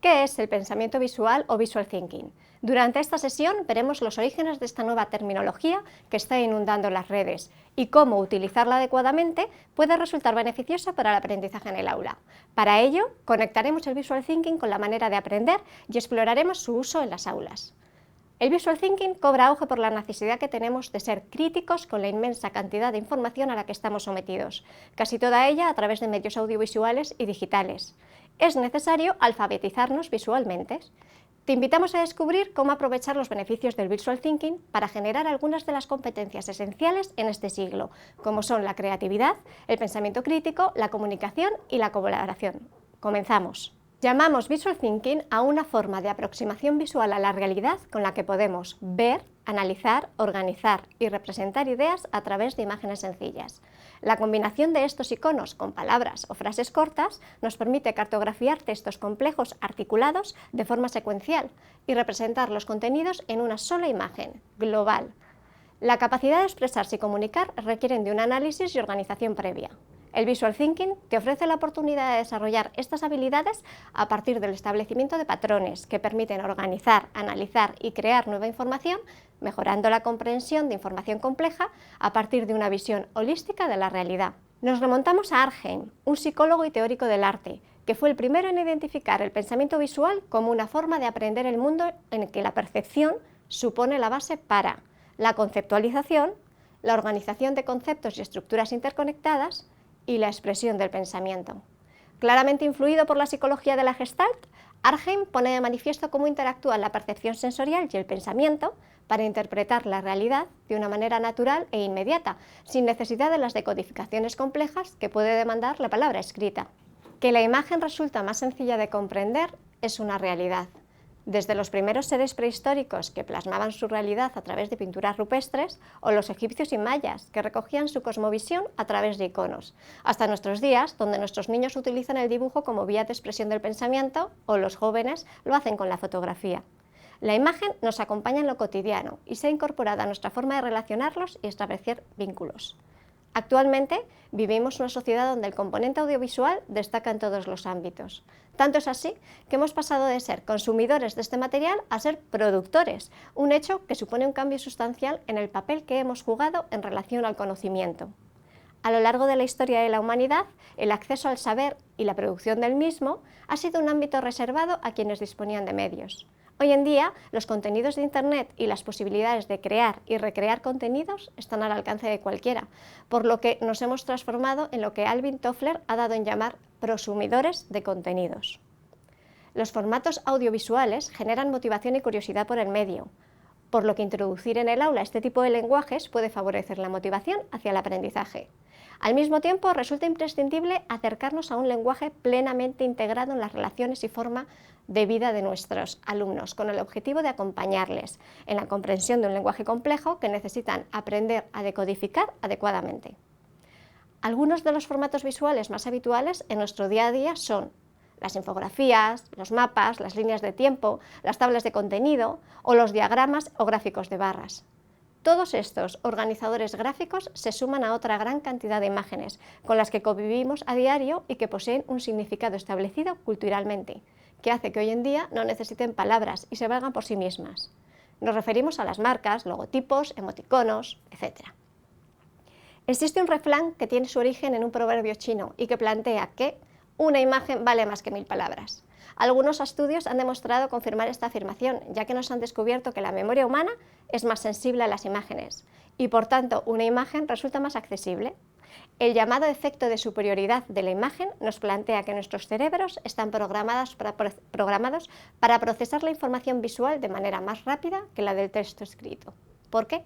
¿Qué es el pensamiento visual o visual thinking? Durante esta sesión veremos los orígenes de esta nueva terminología que está inundando las redes y cómo utilizarla adecuadamente puede resultar beneficiosa para el aprendizaje en el aula. Para ello, conectaremos el visual thinking con la manera de aprender y exploraremos su uso en las aulas. El visual thinking cobra auge por la necesidad que tenemos de ser críticos con la inmensa cantidad de información a la que estamos sometidos, casi toda ella a través de medios audiovisuales y digitales. Es necesario alfabetizarnos visualmente. Te invitamos a descubrir cómo aprovechar los beneficios del visual thinking para generar algunas de las competencias esenciales en este siglo, como son la creatividad, el pensamiento crítico, la comunicación y la colaboración. Comenzamos. Llamamos visual thinking a una forma de aproximación visual a la realidad con la que podemos ver, analizar, organizar y representar ideas a través de imágenes sencillas. La combinación de estos iconos con palabras o frases cortas nos permite cartografiar textos complejos articulados de forma secuencial y representar los contenidos en una sola imagen, global. La capacidad de expresarse y comunicar requieren de un análisis y organización previa. El visual thinking te ofrece la oportunidad de desarrollar estas habilidades a partir del establecimiento de patrones que permiten organizar, analizar y crear nueva información, mejorando la comprensión de información compleja a partir de una visión holística de la realidad. Nos remontamos a Arnhem, un psicólogo y teórico del arte, que fue el primero en identificar el pensamiento visual como una forma de aprender el mundo en el que la percepción supone la base para la conceptualización, la organización de conceptos y estructuras interconectadas, y la expresión del pensamiento. Claramente influido por la psicología de la Gestalt, Arnhem pone de manifiesto cómo interactúan la percepción sensorial y el pensamiento para interpretar la realidad de una manera natural e inmediata, sin necesidad de las decodificaciones complejas que puede demandar la palabra escrita. Que la imagen resulta más sencilla de comprender es una realidad. Desde los primeros seres prehistóricos que plasmaban su realidad a través de pinturas rupestres, o los egipcios y mayas que recogían su cosmovisión a través de iconos, hasta nuestros días, donde nuestros niños utilizan el dibujo como vía de expresión del pensamiento, o los jóvenes lo hacen con la fotografía. La imagen nos acompaña en lo cotidiano y se ha incorporado a nuestra forma de relacionarlos y establecer vínculos. Actualmente vivimos una sociedad donde el componente audiovisual destaca en todos los ámbitos. Tanto es así que hemos pasado de ser consumidores de este material a ser productores, un hecho que supone un cambio sustancial en el papel que hemos jugado en relación al conocimiento. A lo largo de la historia de la humanidad, el acceso al saber y la producción del mismo ha sido un ámbito reservado a quienes disponían de medios. Hoy en día, los contenidos de Internet y las posibilidades de crear y recrear contenidos están al alcance de cualquiera, por lo que nos hemos transformado en lo que Alvin Toffler ha dado en llamar prosumidores de contenidos. Los formatos audiovisuales generan motivación y curiosidad por el medio, por lo que introducir en el aula este tipo de lenguajes puede favorecer la motivación hacia el aprendizaje. Al mismo tiempo, resulta imprescindible acercarnos a un lenguaje plenamente integrado en las relaciones y forma de vida de nuestros alumnos, con el objetivo de acompañarles en la comprensión de un lenguaje complejo que necesitan aprender a decodificar adecuadamente. Algunos de los formatos visuales más habituales en nuestro día a día son las infografías, los mapas, las líneas de tiempo, las tablas de contenido o los diagramas o gráficos de barras. Todos estos organizadores gráficos se suman a otra gran cantidad de imágenes con las que convivimos a diario y que poseen un significado establecido culturalmente, que hace que hoy en día no necesiten palabras y se valgan por sí mismas. Nos referimos a las marcas, logotipos, emoticonos, etc. Existe un refrán que tiene su origen en un proverbio chino y que plantea que una imagen vale más que 1000 palabras. Algunos estudios han demostrado confirmar esta afirmación, ya que nos han descubierto que la memoria humana es más sensible a las imágenes y, por tanto, una imagen resulta más accesible. El llamado efecto de superioridad de la imagen nos plantea que nuestros cerebros están programados para procesar la información visual de manera más rápida que la del texto escrito. ¿Por qué?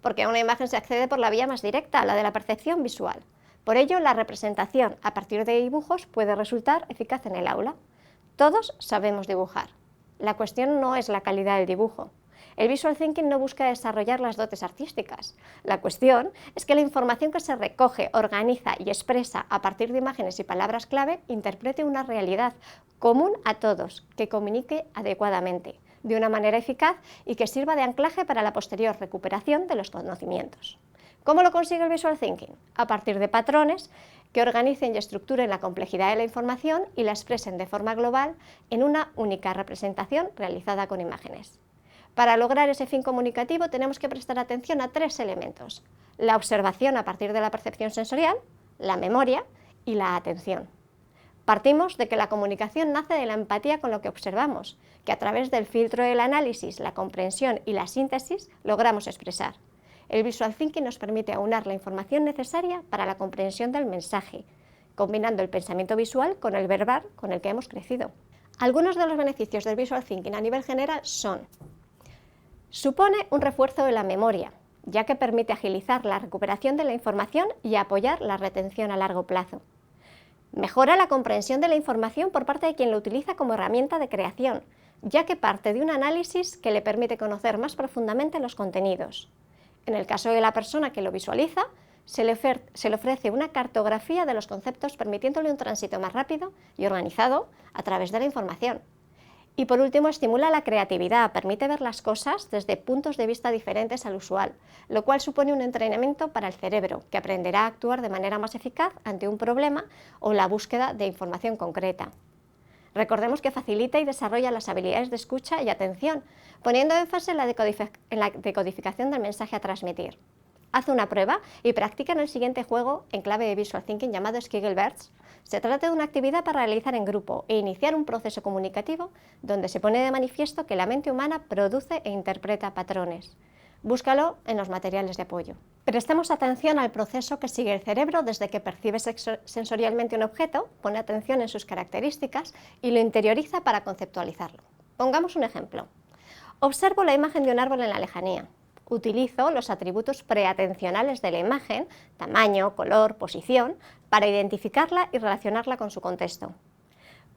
Porque a una imagen se accede por la vía más directa, la de la percepción visual. Por ello, la representación a partir de dibujos puede resultar eficaz en el aula. Todos sabemos dibujar. La cuestión no es la calidad del dibujo. El visual thinking no busca desarrollar las dotes artísticas. La cuestión es que la información que se recoge, organiza y expresa a partir de imágenes y palabras clave interprete una realidad común a todos, que comunique adecuadamente, de una manera eficaz y que sirva de anclaje para la posterior recuperación de los conocimientos. ¿Cómo lo consigue el visual thinking? A partir de patrones que organicen y estructuren la complejidad de la información y la expresen de forma global en una única representación realizada con imágenes. Para lograr ese fin comunicativo tenemos que prestar atención a 3 elementos: la observación a partir de la percepción sensorial, la memoria y la atención. Partimos de que la comunicación nace de la empatía con lo que observamos, que a través del filtro del análisis, la comprensión y la síntesis logramos expresar. El Visual Thinking nos permite aunar la información necesaria para la comprensión del mensaje, combinando el pensamiento visual con el verbal con el que hemos crecido. Algunos de los beneficios del Visual Thinking a nivel general son: supone un refuerzo de la memoria, ya que permite agilizar la recuperación de la información y apoyar la retención a largo plazo. Mejora la comprensión de la información por parte de quien lo utiliza como herramienta de creación, ya que parte de un análisis que le permite conocer más profundamente los contenidos. En el caso de la persona que lo visualiza, se le ofrece una cartografía de los conceptos, permitiéndole un tránsito más rápido y organizado a través de la información. Y por último, estimula la creatividad, permite ver las cosas desde puntos de vista diferentes al usual, lo cual supone un entrenamiento para el cerebro, que aprenderá a actuar de manera más eficaz ante un problema o la búsqueda de información concreta. Recordemos que facilita y desarrolla las habilidades de escucha y atención, poniendo énfasis en la decodificación del mensaje a transmitir. Haz una prueba y practica en el siguiente juego en clave de Visual Thinking llamado Skigglebirds. Se trata de una actividad para realizar en grupo e iniciar un proceso comunicativo donde se pone de manifiesto que la mente humana produce e interpreta patrones. Búscalo en los materiales de apoyo. Prestemos atención al proceso que sigue el cerebro desde que percibe sensorialmente un objeto, pone atención en sus características y lo interioriza para conceptualizarlo. Pongamos un ejemplo. Observo la imagen de un árbol en la lejanía. Utilizo los atributos preatencionales de la imagen, tamaño, color, posición, para identificarla y relacionarla con su contexto.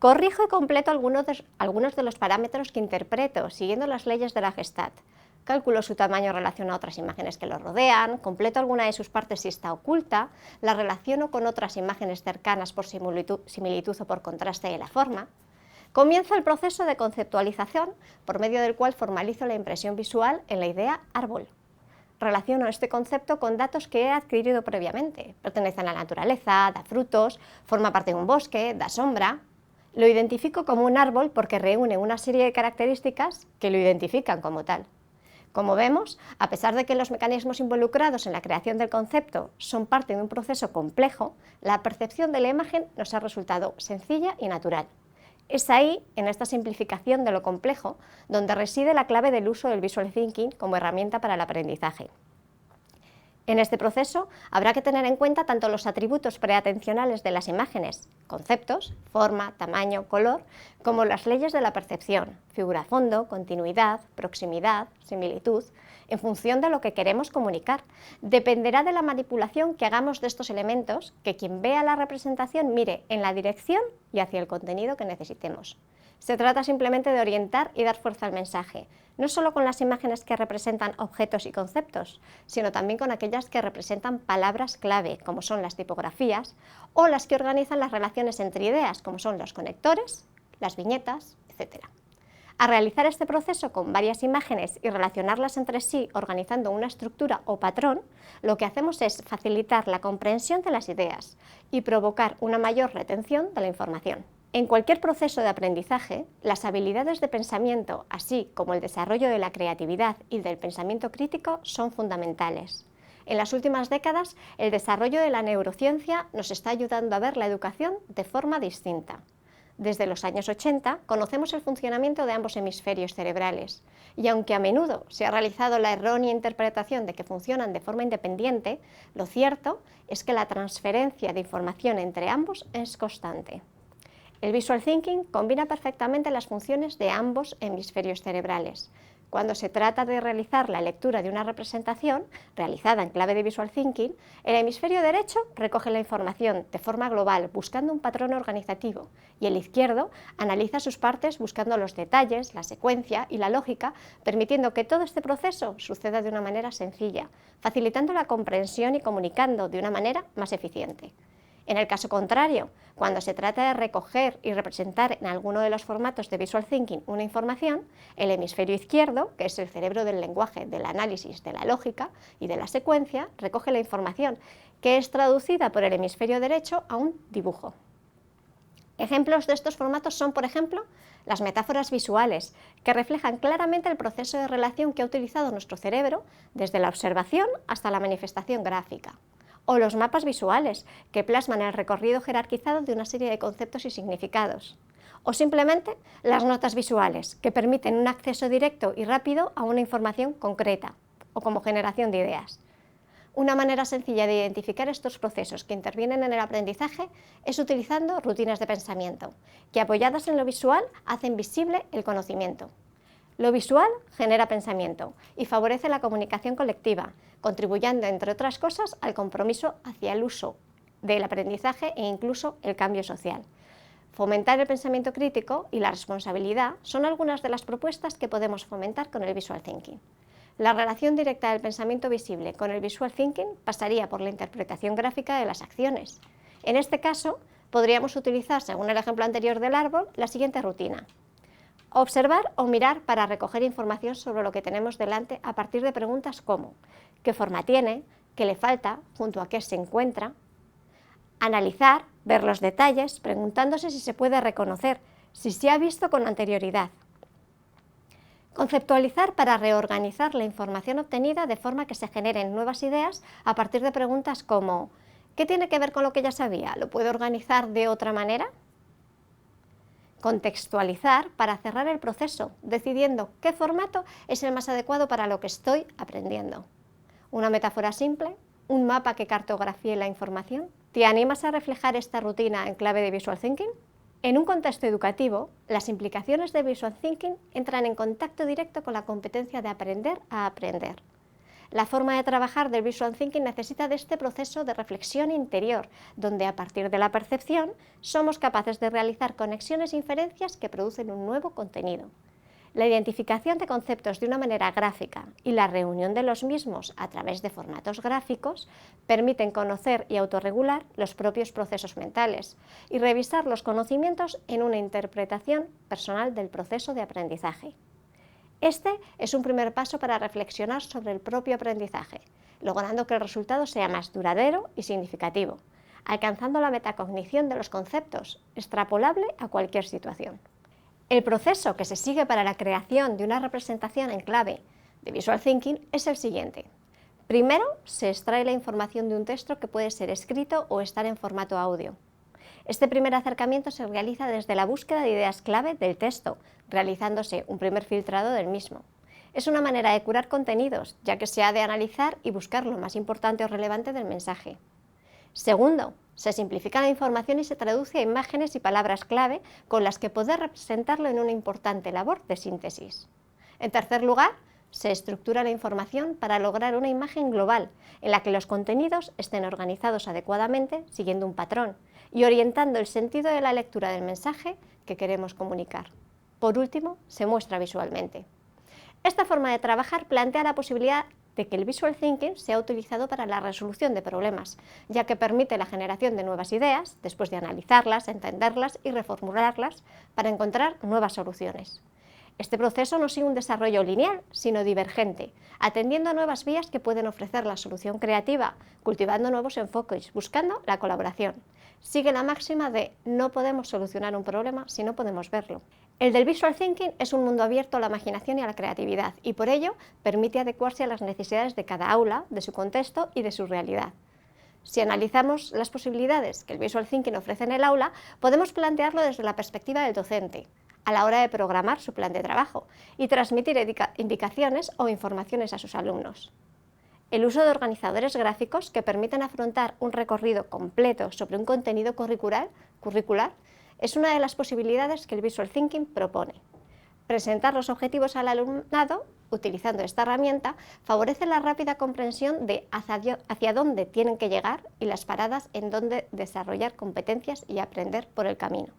Corrijo y completo algunos de los parámetros que interpreto, siguiendo las leyes de la Gestalt. Calculo su tamaño en relación a otras imágenes que lo rodean, completo alguna de sus partes si está oculta, la relaciono con otras imágenes cercanas por similitud o por contraste de la forma. Comienza el proceso de conceptualización, por medio del cual formalizo la impresión visual en la idea árbol. Relaciono este concepto con datos que he adquirido previamente. Pertenece a la naturaleza, da frutos, forma parte de un bosque, da sombra. Lo identifico como un árbol porque reúne una serie de características que lo identifican como tal. Como vemos, a pesar de que los mecanismos involucrados en la creación del concepto son parte de un proceso complejo, la percepción de la imagen nos ha resultado sencilla y natural. Es ahí, en esta simplificación de lo complejo, donde reside la clave del uso del Visual Thinking como herramienta para el aprendizaje. En este proceso habrá que tener en cuenta tanto los atributos preatencionales de las imágenes, conceptos, forma, tamaño, color, como las leyes de la percepción, figura-fondo, continuidad, proximidad, similitud, en función de lo que queremos comunicar. Dependerá de la manipulación que hagamos de estos elementos, que quien vea la representación mire en la dirección y hacia el contenido que necesitemos. Se trata simplemente de orientar y dar fuerza al mensaje, no solo con las imágenes que representan objetos y conceptos, sino también con aquellas que representan palabras clave, como son las tipografías, o las que organizan las relaciones entre ideas, como son los conectores, las viñetas, etc. Al realizar este proceso con varias imágenes y relacionarlas entre sí organizando una estructura o patrón, lo que hacemos es facilitar la comprensión de las ideas y provocar una mayor retención de la información. En cualquier proceso de aprendizaje, las habilidades de pensamiento, así como el desarrollo de la creatividad y del pensamiento crítico, son fundamentales. En las últimas décadas, el desarrollo de la neurociencia nos está ayudando a ver la educación de forma distinta. Desde los años 80 conocemos el funcionamiento de ambos hemisferios cerebrales y aunque a menudo se ha realizado la errónea interpretación de que funcionan de forma independiente, lo cierto es que la transferencia de información entre ambos es constante. El Visual Thinking combina perfectamente las funciones de ambos hemisferios cerebrales. Cuando se trata de realizar la lectura de una representación realizada en clave de Visual Thinking, el hemisferio derecho recoge la información de forma global buscando un patrón organizativo y el izquierdo analiza sus partes buscando los detalles, la secuencia y la lógica, permitiendo que todo este proceso suceda de una manera sencilla, facilitando la comprensión y comunicando de una manera más eficiente. En el caso contrario, cuando se trata de recoger y representar en alguno de los formatos de Visual Thinking una información, el hemisferio izquierdo, que es el cerebro del lenguaje, del análisis, de la lógica y de la secuencia, recoge la información, que es traducida por el hemisferio derecho a un dibujo. Ejemplos de estos formatos son, por ejemplo, las metáforas visuales, que reflejan claramente el proceso de relación que ha utilizado nuestro cerebro desde la observación hasta la manifestación gráfica, o los mapas visuales, que plasman el recorrido jerarquizado de una serie de conceptos y significados, o simplemente las notas visuales, que permiten un acceso directo y rápido a una información concreta, o como generación de ideas. Una manera sencilla de identificar estos procesos que intervienen en el aprendizaje es utilizando rutinas de pensamiento, que apoyadas en lo visual hacen visible el conocimiento. Lo visual genera pensamiento y favorece la comunicación colectiva, contribuyendo, entre otras cosas, al compromiso hacia el uso del aprendizaje e incluso el cambio social. Fomentar el pensamiento crítico y la responsabilidad son algunas de las propuestas que podemos fomentar con el Visual Thinking. La relación directa del pensamiento visible con el Visual Thinking pasaría por la interpretación gráfica de las acciones. En este caso, podríamos utilizar, según el ejemplo anterior del árbol, la siguiente rutina. Observar o mirar para recoger información sobre lo que tenemos delante a partir de preguntas como ¿qué forma tiene?, ¿qué le falta?, ¿junto a qué se encuentra? Analizar, ver los detalles, preguntándose si se puede reconocer, si se ha visto con anterioridad. Conceptualizar para reorganizar la información obtenida de forma que se generen nuevas ideas a partir de preguntas como ¿qué tiene que ver con lo que ya sabía? ¿Lo puedo organizar de otra manera? Contextualizar para cerrar el proceso, decidiendo qué formato es el más adecuado para lo que estoy aprendiendo. Una metáfora simple, un mapa que cartografíe la información. ¿Te animas a reflejar esta rutina en clave de Visual Thinking? En un contexto educativo, las implicaciones de Visual Thinking entran en contacto directo con la competencia de aprender a aprender. La forma de trabajar del Visual Thinking necesita de este proceso de reflexión interior, donde a partir de la percepción somos capaces de realizar conexiones e inferencias que producen un nuevo contenido. La identificación de conceptos de una manera gráfica y la reunión de los mismos a través de formatos gráficos permiten conocer y autorregular los propios procesos mentales y revisar los conocimientos en una interpretación personal del proceso de aprendizaje. Este es un primer paso para reflexionar sobre el propio aprendizaje, logrando que el resultado sea más duradero y significativo, alcanzando la metacognición de los conceptos, extrapolable a cualquier situación. El proceso que se sigue para la creación de una representación en clave de Visual Thinking es el siguiente. Primero, se extrae la información de un texto que puede ser escrito o estar en formato audio. Este primer acercamiento se realiza desde la búsqueda de ideas clave del texto, realizándose un primer filtrado del mismo. Es una manera de curar contenidos, ya que se ha de analizar y buscar lo más importante o relevante del mensaje. Segundo, se simplifica la información y se traduce a imágenes y palabras clave con las que poder representarlo en una importante labor de síntesis. En tercer lugar, se estructura la información para lograr una imagen global, en la que los contenidos estén organizados adecuadamente siguiendo un patrón y orientando el sentido de la lectura del mensaje que queremos comunicar. Por último, se muestra visualmente. Esta forma de trabajar plantea la posibilidad de que el Visual Thinking sea utilizado para la resolución de problemas, ya que permite la generación de nuevas ideas, después de analizarlas, entenderlas y reformularlas para encontrar nuevas soluciones. Este proceso no sigue un desarrollo lineal, sino divergente, atendiendo a nuevas vías que pueden ofrecer la solución creativa, cultivando nuevos enfoques, buscando la colaboración. Sigue la máxima de no podemos solucionar un problema si no podemos verlo. El del Visual Thinking es un mundo abierto a la imaginación y a la creatividad y por ello permite adecuarse a las necesidades de cada aula, de su contexto y de su realidad. Si analizamos las posibilidades que el Visual Thinking ofrece en el aula, podemos plantearlo desde la perspectiva del docente, a la hora de programar su plan de trabajo y transmitir indicaciones o informaciones a sus alumnos. El uso de organizadores gráficos que permiten afrontar un recorrido completo sobre un contenido curricular es una de las posibilidades que el Visual Thinking propone. Presentar los objetivos al alumnado, utilizando esta herramienta, favorece la rápida comprensión de hacia dónde tienen que llegar y las paradas en donde desarrollar competencias y aprender por el camino.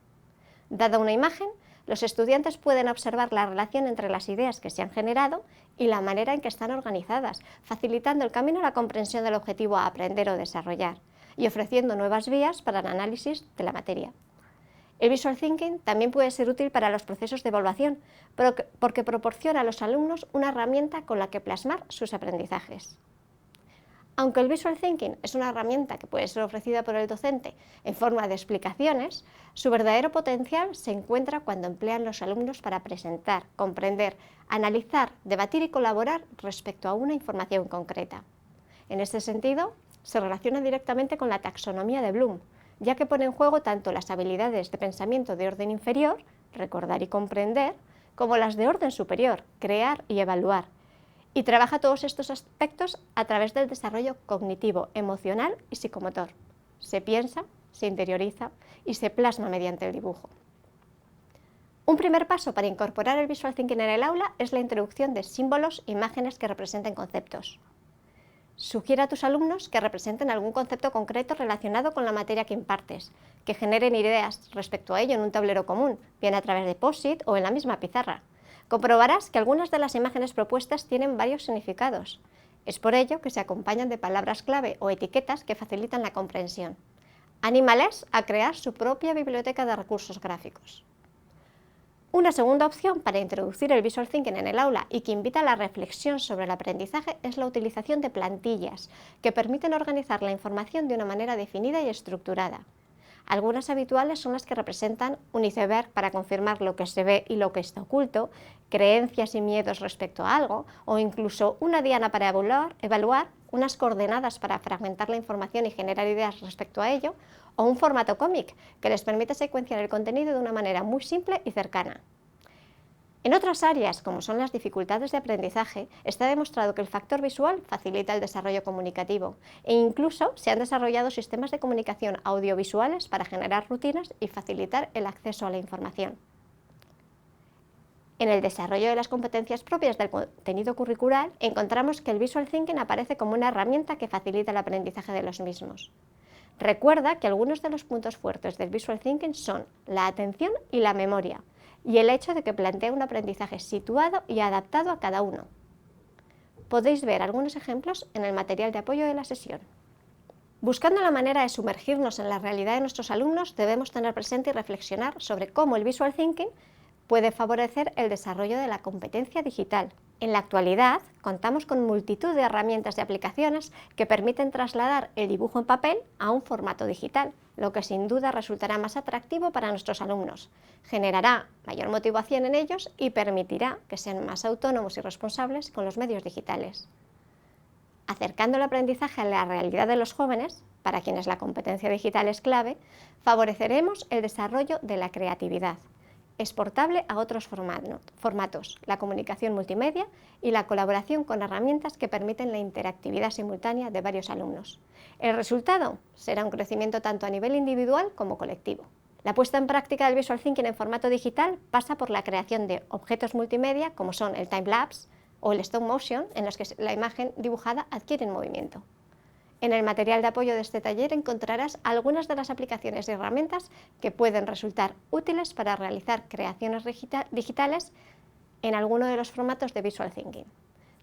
Dada una imagen, los estudiantes pueden observar la relación entre las ideas que se han generado y la manera en que están organizadas, facilitando el camino a la comprensión del objetivo a aprender o desarrollar, y ofreciendo nuevas vías para el análisis de la materia. El Visual Thinking también puede ser útil para los procesos de evaluación, porque proporciona a los alumnos una herramienta con la que plasmar sus aprendizajes. Aunque el Visual Thinking es una herramienta que puede ser ofrecida por el docente en forma de explicaciones, su verdadero potencial se encuentra cuando emplean los alumnos para presentar, comprender, analizar, debatir y colaborar respecto a una información concreta. En este sentido, se relaciona directamente con la taxonomía de Bloom, ya que pone en juego tanto las habilidades de pensamiento de orden inferior, recordar y comprender, como las de orden superior, crear y evaluar, y trabaja todos estos aspectos a través del desarrollo cognitivo, emocional y psicomotor. Se piensa, se interioriza y se plasma mediante el dibujo. Un primer paso para incorporar el Visual Thinking en el aula es la introducción de símbolos e imágenes que representen conceptos. Sugiere a tus alumnos que representen algún concepto concreto relacionado con la materia que impartes, que generen ideas respecto a ello en un tablero común, bien a través de post-it o en la misma pizarra. Comprobarás que algunas de las imágenes propuestas tienen varios significados. Es por ello que se acompañan de palabras clave o etiquetas que facilitan la comprensión. Anímales a crear su propia biblioteca de recursos gráficos. Una segunda opción para introducir el Visual Thinking en el aula y que invita a la reflexión sobre el aprendizaje es la utilización de plantillas que permiten organizar la información de una manera definida y estructurada. Algunas habituales son las que representan un iceberg para confirmar lo que se ve y lo que está oculto, creencias y miedos respecto a algo, o incluso una diana para evaluar, unas coordenadas para fragmentar la información y generar ideas respecto a ello, o un formato cómic que les permite secuenciar el contenido de una manera muy simple y cercana. En otras áreas, como son las dificultades de aprendizaje, está demostrado que el factor visual facilita el desarrollo comunicativo e incluso se han desarrollado sistemas de comunicación audiovisuales para generar rutinas y facilitar el acceso a la información. En el desarrollo de las competencias propias del contenido curricular, encontramos que el Visual Thinking aparece como una herramienta que facilita el aprendizaje de los mismos. Recuerda que algunos de los puntos fuertes del Visual Thinking son la atención y la memoria, y el hecho de que plantea un aprendizaje situado y adaptado a cada uno. Podéis ver algunos ejemplos en el material de apoyo de la sesión. Buscando la manera de sumergirnos en la realidad de nuestros alumnos, debemos tener presente y reflexionar sobre cómo el Visual Thinking puede favorecer el desarrollo de la competencia digital. En la actualidad, contamos con multitud de herramientas y aplicaciones que permiten trasladar el dibujo en papel a un formato digital, lo que sin duda resultará más atractivo para nuestros alumnos, generará mayor motivación en ellos y permitirá que sean más autónomos y responsables con los medios digitales. Acercando el aprendizaje a la realidad de los jóvenes, para quienes la competencia digital es clave, favoreceremos el desarrollo de la creatividad, exportable a otros formatos, la comunicación multimedia y la colaboración con herramientas que permiten la interactividad simultánea de varios alumnos. El resultado será un crecimiento tanto a nivel individual como colectivo. La puesta en práctica del Visual Thinking en formato digital pasa por la creación de objetos multimedia como son el time-lapse o el stop motion, en los que la imagen dibujada adquiere movimiento. En el material de apoyo de este taller encontrarás algunas de las aplicaciones y herramientas que pueden resultar útiles para realizar creaciones digitales en alguno de los formatos de Visual Thinking.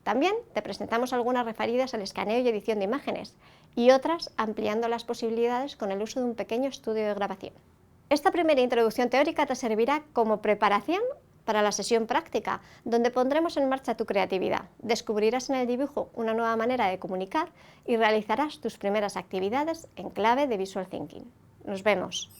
También te presentamos algunas referidas al escaneo y edición de imágenes y otras ampliando las posibilidades con el uso de un pequeño estudio de grabación. Esta primera introducción teórica te servirá como preparación para la sesión práctica, donde pondremos en marcha tu creatividad, descubrirás en el dibujo una nueva manera de comunicar y realizarás tus primeras actividades en clave de Visual Thinking. Nos vemos.